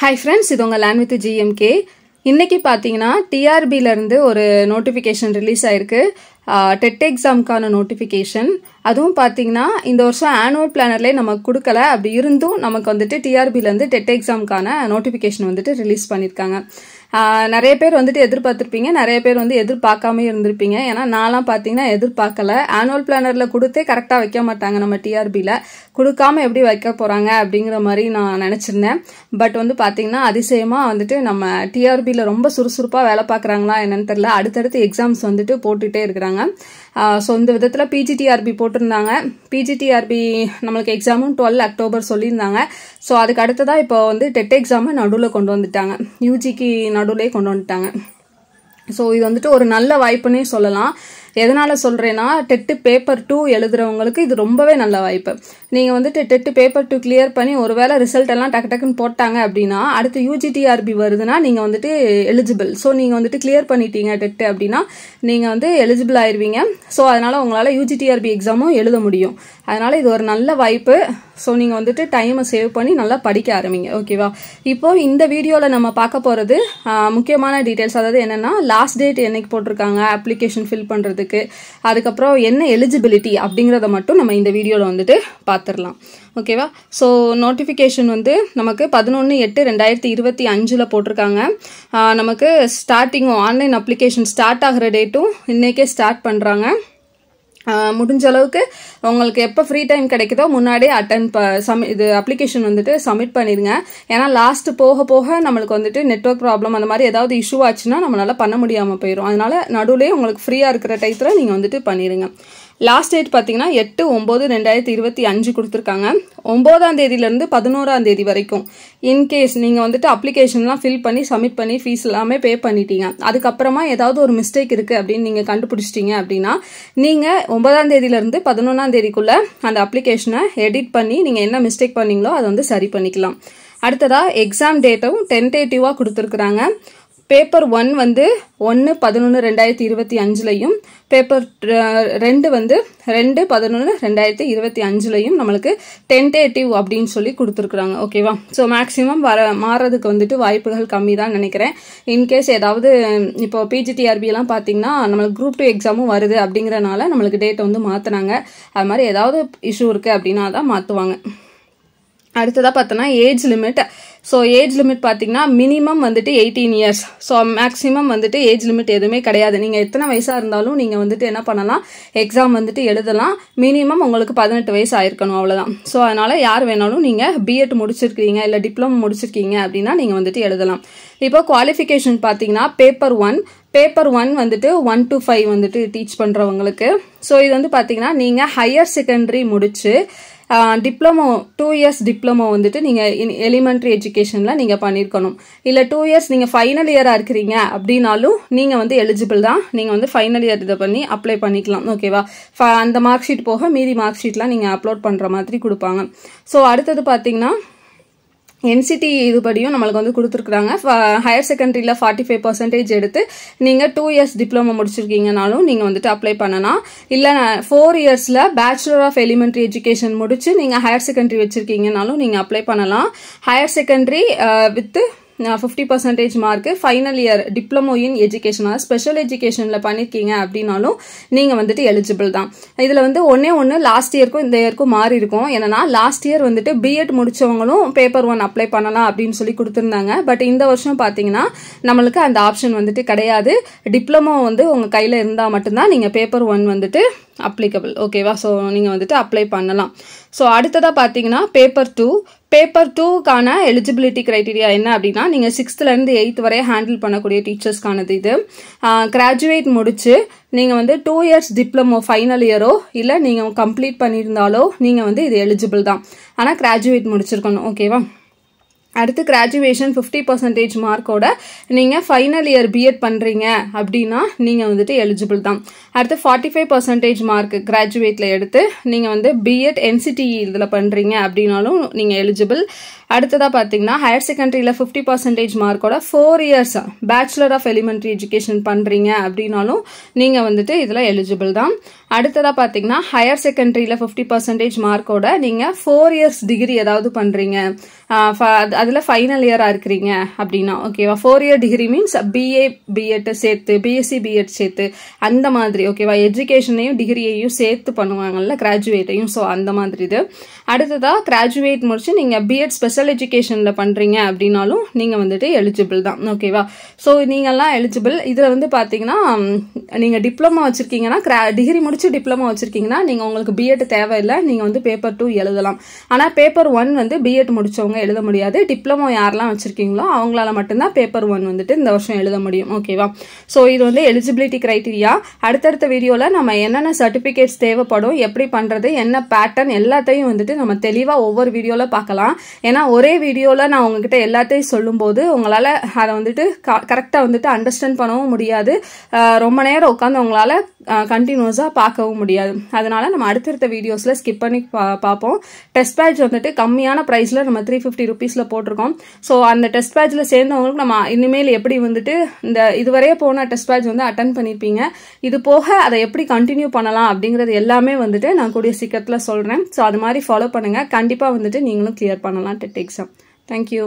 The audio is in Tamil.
Hi friends, இது உங்க Land with GMK. இன்னைக்கு பாத்தீங்கன்னா TRBல இருந்து ஒரு நோட்டிஃபிகேஷன் ரிலீஸ் ஆயிருக்கு. டெட் எக்ஸாம்க்கான நோட்டிஃபிகேஷன். அதுவும் பாத்தீங்கன்னா இந்த வருஷம் ஆனுவல் பிளானர்லயே நமக்கு கொடுக்கல. அப்படி இருந்தும் நமக்கு வந்துட்டு TRBல இருந்து டெட் எக்ஸாம்க்கான நோட்டிஃபிகேஷன் வந்துட்டு ரிலீஸ் பண்ணிருக்காங்க. நிறைய பேர் வந்துட்டு எதிர்பார்த்திருப்பீங்க, நிறைய பேர் வந்து எதிர்பார்க்காம இருந்திருப்பீங்க. ஏன்னா நான்லாம் பாத்தீங்கன்னா எதிர்பார்க்கல. ஆனுவல் பிளானர்ல கொடுத்தே கரெக்டா வைக்க மாட்டாங்க நம்ம TRBல. கொடுக்காம எப்படி வைக்க போறாங்க அப்படிங்கிற மாதிரி நான் நினைச்சிருந்தேன். பட் வந்து பாத்தீங்கன்னா அதிசயமா வந்துட்டு நம்ம TRBல ரொம்ப சுறுசுறுப்பா வேலை பார்க்கறாங்களா என்னன்னு தெரியல. அடுத்தடுத்து எக்ஸாம்ஸ் வந்துட்டு போட்டுட்டே இருக்கிறாங்க. ஸோ இந்த விதத்துல PGTRB போட்டிருந்தாங்க. PGTRB நம்மளுக்கு எக்ஸாமும் 12 அக்டோபர் சொல்லியிருந்தாங்க. ஸோ அதுக்கு அடுத்ததான் இப்போ வந்து டெட் எக்ஸாமை நடுவில் கொண்டு வந்துட்டாங்க, யூஜிக்கு நடுவுலேயே கொண்டு வந்துட்டாங்க. ஸோ இது வந்துட்டு ஒரு நல்ல வாய்ப்புன்னே சொல்லலாம். எதனால சொல்றேன்னா, டெட் பேப்பர் 2 எழுதுறவங்களுக்கு இது ரொம்பவே நல்ல வாய்ப்பு. நீங்க வந்துட்டு டெட் பேப்பர் 2 கிளியர் பண்ணி ஒருவேளை ரிசல்ட் எல்லாம் டக்கு டக்குன்னு போட்டாங்க அப்படின்னா அடுத்து UGTRB வருதுன்னா நீங்க வந்துட்டு எலிஜிபிள். ஸோ நீங்க வந்துட்டு கிளியர் பண்ணிட்டீங்க டெட் அப்படின்னா நீங்க வந்து எலிஜிபிள் ஆயிருவீங்க. ஸோ அதனால உங்களால UGTRB எக்ஸாமும் எழுத முடியும். அதனால இது ஒரு நல்ல வாய்ப்பு. ஸோ நீங்க வந்துட்டு டைமை சேவ் பண்ணி நல்லா படிக்க ஆரம்பிங்க. ஓகேவா? இப்போ இந்த வீடியோல நம்ம பார்க்க போறது முக்கியமான டீடைல்ஸ். அதாவது என்னன்னா, லாஸ்ட் டேட் என்னைக்கு போட்டிருக்காங்க அப்ளிகேஷன் ஃபில் பண்றதுக்கு, அதுக்கப்புறம் என்ன எலிஜிபிலிட்டி அப்படிங்கறத மட்டும் நம்ம இந்த வீடியோல வந்துட்டு பார்த்துடலாம். ஓகேவா? ஸோ நோட்டிஃபிகேஷன் வந்து நமக்கு 11/8/2025 போட்டிருக்காங்க. நமக்கு ஸ்டார்டிங்கும் ஆன்லைன் அப்ளிகேஷன் ஸ்டார்ட் ஆகிற டேட்டும் இன்னைக்கே ஸ்டார்ட் பண்றாங்க. முடிஞ்ச அளவுக்கு உங்களுக்கு எப்போ ஃப்ரீ டைம் கிடைக்குதோ முன்னாடியே இது அப்ளிகேஷன் வந்துட்டு சப்மிட் பண்ணிடுங்க. ஏன்னா லாஸ்ட் போக போக நம்மளுக்கு வந்துட்டு நெட்வொர்க் ப்ராப்ளம் அந்த மாதிரி ஏதாவது இஷ்யூ ஆச்சுன்னா நம்மளால பண்ண முடியாமல் போயிடும். அதனால நடுவுலேயே உங்களுக்கு ஃப்ரீயாக இருக்கிற டயத்தில் நீங்கள் வந்துட்டு பண்ணிடுங்க. லாஸ்ட் டேட் பார்த்தீங்கன்னா 8/9/2025 கொடுத்துருக்காங்க. 9ஆம் தேதியிலேருந்து 11ஆம் தேதி வரைக்கும் இன்கேஸ் நீங்கள் வந்துட்டு அப்ளிகேஷன்லாம் ஃபில் பண்ணி சப்மிட் பண்ணி ஃபீஸ் எல்லாமே பே பண்ணிட்டீங்க, அதுக்கப்புறமா ஏதாவது ஒரு மிஸ்டேக் இருக்குது அப்படின்னு நீங்கள் கண்டுபிடிச்சிட்டீங்க அப்படின்னா நீங்கள் 9ஆம் தேதியிலேருந்து 11ஆம் தேதிக்குள்ள அந்த அப்ளிகேஷனை எடிட் பண்ணி நீங்கள் என்ன மிஸ்டேக் பண்ணீங்களோ அதை வந்து சரி பண்ணிக்கலாம். அடுத்ததா எக்ஸாம் டேட்டும் டென்டேட்டிவாக கொடுத்துருக்குறாங்க. பேப்பர் 1 வந்து 1/11/2025 பேப்பர் 2 வந்து 2/11/2025 நம்மளுக்கு டென்டேட்டிவ் அப்படின்னு சொல்லி கொடுத்துருக்குறாங்க. ஓகேவா? ஸோ மேக்ஸிமம் மாறதுக்கு வந்துட்டு வாய்ப்புகள் கம்மி தான் நினைக்கிறேன். இன்கேஸ் ஏதாவது இப்போ PGTRB எல்லாம் பார்த்தீங்கன்னா நம்மளுக்கு குரூப் 2 எக்ஸாமும் வருது அப்படிங்கறனால நம்மளுக்கு டேட் வந்து மாத்தினாங்க. அது மாதிரி ஏதாவது இஷ்யூ இருக்கு அப்படின்னா தான் மாத்துவாங்க. அடுத்ததா பார்த்தோன்னா age limit. So age limit பார்த்தீங்கன்னா மினிமம் வந்துட்டு 18 இயர்ஸ். ஸோ மேக்ஸிமம் வந்துட்டு ஏஜ் லிமிட் எதுவுமே கிடையாது. நீங்கள் எத்தனை வயசாக இருந்தாலும் நீங்கள் வந்துட்டு என்ன பண்ணலாம், எக்ஸாம் வந்துட்டு எழுதலாம். மினிமம் உங்களுக்கு 18 வயசு ஆயிருக்கணும், அவ்வளோதான். ஸோ அதனால யார் வேணாலும் நீங்கள் பிஎட் முடிச்சிருக்கீங்க இல்லை டிப்ளமோ முடிச்சிருக்கீங்க அப்படின்னா நீங்கள் வந்துட்டு எழுதலாம். இப்போ குவாலிஃபிகேஷன் பார்த்தீங்கன்னா பேப்பர் 1 வந்துட்டு 1 to 5 வந்துட்டு டீச் பண்ணுறவங்களுக்கு. ஸோ இது வந்து பார்த்தீங்கன்னா நீங்கள் ஹையர் செகண்டரி முடிச்சு டிப்ளமோ 2 இயர்ஸ் டிப்ளமோ வந்துட்டு நீங்க எலிமெண்டரி எஜுகேஷன்ல நீங்க பண்ணிருக்கணும். இல்ல 2 இயர்ஸ் நீங்க ஃபைனல் இயரா இருக்கிறீங்க அப்படின்னாலும் நீங்க வந்து எலிஜிபிள் தான். நீங்க வந்து ஃபைனல் இயர் இதை பண்ணி அப்ளை பண்ணிக்கலாம். ஓகேவா? அந்த மார்க் ஷீட் போக மீதி மார்க் ஷீட்லாம் நீங்க அப்லோட் பண்ற மாதிரி கொடுப்பாங்க. ஸோ அடுத்தது பாத்தீங்கன்னா NCT இதுபடியும் நம்மளுக்கு வந்து கொடுத்துருக்குறாங்க. ஹையர் செகண்டரியில் 45% எடுத்து நீங்கள் 2 இயர்ஸ் டிப்ளமோ முடிச்சிருக்கீங்கனாலும் நீங்கள் வந்துட்டு அப்ளை பண்ணலாம். இல்லை 4 இயர்ஸில் பேச்சுலர் ஆஃப் எலிமெண்டரி எஜுகேஷன் முடிச்சு நீங்கள் ஹையர் செகண்டரி வச்சிருக்கீங்கனாலும் நீங்கள் அப்ளை பண்ணலாம். Higher secondary with 50% mark final year diploma in education special எஜுகேஷன்ல பண்ணிருக்கீங்க அப்படின்னாலும் நீங்க வந்துட்டு எலிஜிபிள் தான். இதுல வந்து ஒன்னு லாஸ்ட் இயருக்கும் இந்த இயருக்கும் மாறி இருக்கும். என்னன்னா லாஸ்ட் இயர் வந்துட்டு பிஎட் முடிச்சவங்களும் பேப்பர் 1 அப்ளை பண்ணலாம் அப்படின்னு சொல்லி கொடுத்திருந்தாங்க. பட் இந்த வருஷம் பாத்தீங்கன்னா நம்மளுக்கு அந்த ஆப்ஷன் வந்துட்டு கிடையாது. டிப்ளமோ வந்து உங்க கையில இருந்தா மட்டும்தான் நீங்க பேப்பர் 1 வந்துட்டு அப்ளிகபிள். ஓகேவா? ஸோ நீங்க வந்துட்டு அப்ளை பண்ணலாம். ஸோ அடுத்ததா பாத்தீங்கன்னா பேப்பர் 2க்கான எலிஜிபிலிட்டி கிரைட்டீரியா என்ன அப்படின்னா, நீங்க 6th இருந்து 8th வரை ஹேண்டில் பண்ணக்கூடிய டீச்சர்ஸ்க்கானது இது. கிராஜுவேட் முடிச்சு நீங்க வந்து 2 இயர்ஸ் டிப்ளமோ ஃபைனல் இயரோ இல்ல நீங்க கம்ப்ளீட் பண்ணியிருந்தாலோ நீங்க வந்து இது எலிஜிபிள் தான். ஆனா கிராஜுவேட் முடிச்சிருக்கணும். ஓகேவா? அடுத்து கிராஜுவேஷன் 50% மார்க்கோட நீங்க ஃபைனல் இயர் பிஎட் பண்றீங்க அப்படின்னா நீங்க வந்துட்டு எலிஜிபிள் தான். அடுத்து 45% மார்க் கிராஜுவேட்ல எடுத்து நீங்க வந்து பிஎட் NCT இதுல பண்றீங்க அப்படின்னாலும் நீங்க எலிஜிபிள். அடுத்ததா பாத்தீங்கன்னா ஹையர் செகண்டரியில 50% மார்க்கோட 4 years bachelor of elementary education பண்றீங்க அப்படின்னாலும் நீங்க வந்துட்டு இதுல எலிஜிபிள் தான். அடுத்ததா பாத்தீங்கன்னா ஹையர் செகண்டரியில 50% மார்க்கோட நீங்க 4 இயர்ஸ் டிகிரி ஏதாவது பண்றீங்க, அதில் ஃபைனல் இயராக இருக்கிறீங்க அப்படின்னா ஓகேவா 4 year degree means BA BEd சேர்த்து பிஎஸ்சி பிஎட் சேர்த்து அந்த மாதிரி ஓகேவா எஜுகேஷனையும் டிகிரியையும் சேர்த்து பண்ணுவாங்கல்ல கிராஜுவேட்டையும் ஸோ அந்த மாதிரி இது அடுத்ததாக கிராஜுவேட் முடிச்சு நீங்கள் பிஎட் ஸ்பெஷல் எஜுகேஷனில் பண்ணுறீங்க அப்படின்னாலும் நீங்கள் வந்துட்டு எலிஜிபிள் தான் ஓகேவா ஸோ நீங்கள்லாம் எலிஜிபிள் இதில் வந்து பார்த்தீங்கன்னா நீங்கள் டிப்ளமா வச்சுருக்கீங்கன்னா டிகிரி முடிச்சு டிப்ளமா வச்சுருக்கீங்கன்னா நீங்கள் உங்களுக்கு பிஎட் தேவையில்லை நீங்கள் வந்து பேப்பர் 2 எழுதலாம் ஆனால் பேப்பர் 1 வந்து பிஎட் முடிச்சவங்க எழுத முடியாது டிப்ளமோ யாரெல்லாம் வச்சிருக்கீங்களோ அவங்களால மட்டும்தான் பேப்பர் 1 வந்துட்டு இந்த வருஷம் எழுத முடியும் ஓகேவா ஸோ இது வந்து எலிஜிபிலிட்டி கிரைட்டீரியா அடுத்தடுத்த வீடியோவில் நம்ம என்னென்ன சர்டிஃபிகேட்ஸ் தேவைப்படும் எப்படி பண்ணுறது என்ன பேட்டர்ன் எல்லாத்தையும் வந்துட்டு நம்ம தெளிவாக ஒவ்வொரு வீடியோவில் பார்க்கலாம் ஏன்னா ஒரே வீடியோவில் நான் உங்ககிட்ட எல்லாத்தையும் சொல்லும்போது உங்களால் அதை வந்துட்டு கரெக்டாக வந்துட்டு அண்டர்ஸ்டாண்ட் பண்ணவும் முடியாது ரொம்ப நேரம் உட்காந்து உங்களால் கண்டினியூஸாக பார்க்கவும் முடியாது அதனால நம்ம அடுத்தடுத்த வீடியோஸில் ஸ்கிப் பண்ணி பார்ப்போம் டெஸ்ட் பேட்ச் வந்துட்டு கம்மியான ப்ரைஸில் நம்ம 350 ரூபீஸில் போட்டிருக்கோம் ஸோ அந்த டெஸ்ட் பேட்சில் சேர்ந்தவங்களுக்கு நம்ம இனிமேல் எப்படி வந்துட்டு இந்த இதுவரையே போன டெஸ்ட் பேட்ச் வந்து அட்டன் பண்ணியிருப்பீங்க இது போக அதை எப்படி கண்டினியூ பண்ணலாம் அப்படிங்கிறது எல்லாமே வந்துட்டு நான் கூடிய சீக்கிரத்தில் சொல்கிறேன் ஸோ அது மாதிரி ஃபாலோ பண்ணுங்கள் கண்டிப்பாக வந்துட்டு நீங்களும் கிளியர் பண்ணலாம் டெட் எக்ஸாம் தேங்க்யூ